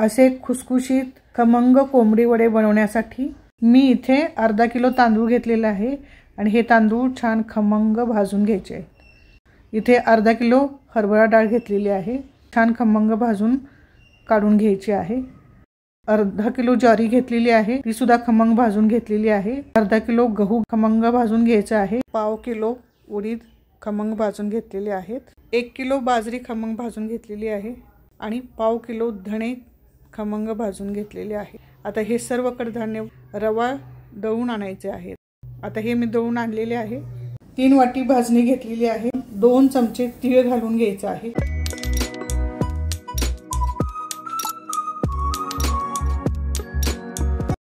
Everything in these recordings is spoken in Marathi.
असे खुसखुशीत खमंग कोंबडी वडे बनवण्यासाठी मी इथे अर्धा किलो तांदूळ घेतलेले आहे आणि हे तांदूळ छान खमंग भाजून घ्यायचे आहेत। इथे अर्धा किलो हरभरा डाळ घेतलेली आहे, छान खमंग भाजून काढून घ्यायची आहे। अर्धा किलो ज्वारी घेतलेली आहे, ती सुद्धा खमंग भाजून घेतलेली आहे। अर्धा किलो गहू खमंग भाजून घ्यायचा आहे। पाव किलो उडीद खमंग भाजून घेतलेले आहेत। 1 किलो बाजरी खमंग भाजून घेतलेली आहे आणि पाव किलो धणे खमंग भाजून घेतलेले आहे। आता हे सर्व कडधान्य रवा दळून आणायचे आहेत। आता हे मी दळून आणलेले आहे। 3 वाटी भाजणी घेतलेली आहे। 2 चमचे तीळ घालून घ्यायचे आहे।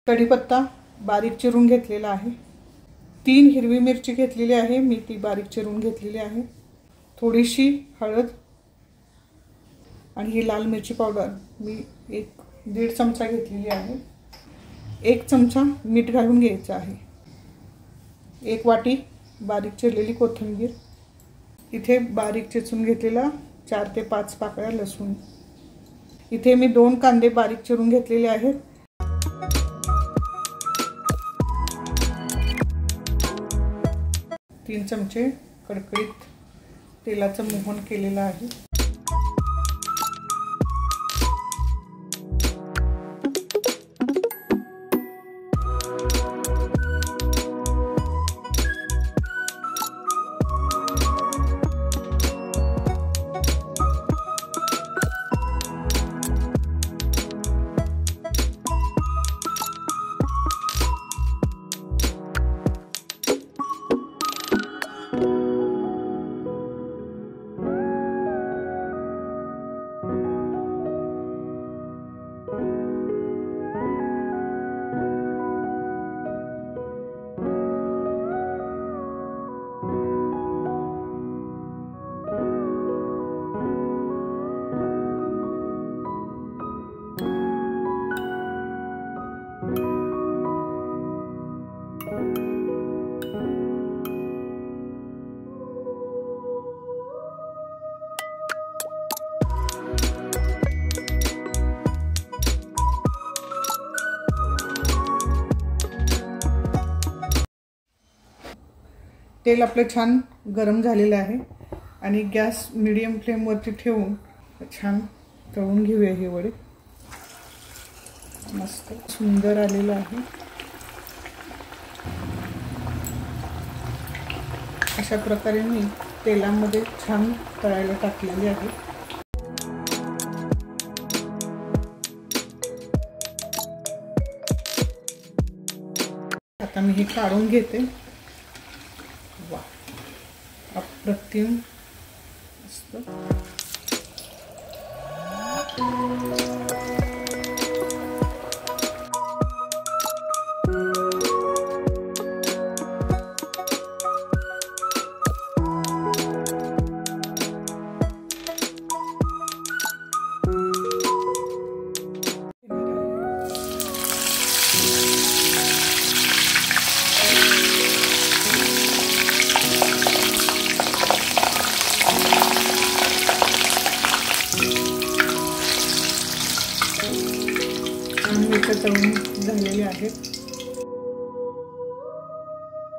कढीपत्ता बारीक चिरून घेतलेला आहे। 3 हिरवी मिरची घेतलेली आहे, मी ती बारीक चिरून घेतलेली आहे। थोडीशी हळद आणि ही लाल मिरची पावडर मी 1.5 चमचा घेतलेली आहे। 1 चमचा मीठ घालून घ्यायचं आहे। 1 वाटी बारीक चिरलेली कोथिंबीर, इथे बारीक चिरून घेतलेला 4 ते 5 पाकळ्या लसूण, इथे मी 2 कांदे बारीक चिरून घेतलेले आहेत। 3 चमचे कडकडीत तेलाचं मोहन केलेलं आहे। तेल आपलं छान गरम झालेलं आहे आणि गॅस मीडियम फ्लेम वरती ठेवून छान तळून घेऊया। हे वडे मस्त सुंदर आलेलं आहे। अशा प्रकारे मी तेलामध्ये छान तळायला टाकलेले आहे। आता मी हे काढून घेते। वाह, अप्रतिम मस्त। तळून झालेले आहेत।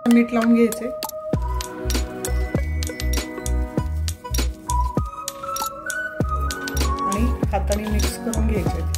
मीठ लावून घ्यायचे आणि हाताने मिक्स करून घ्यायचे।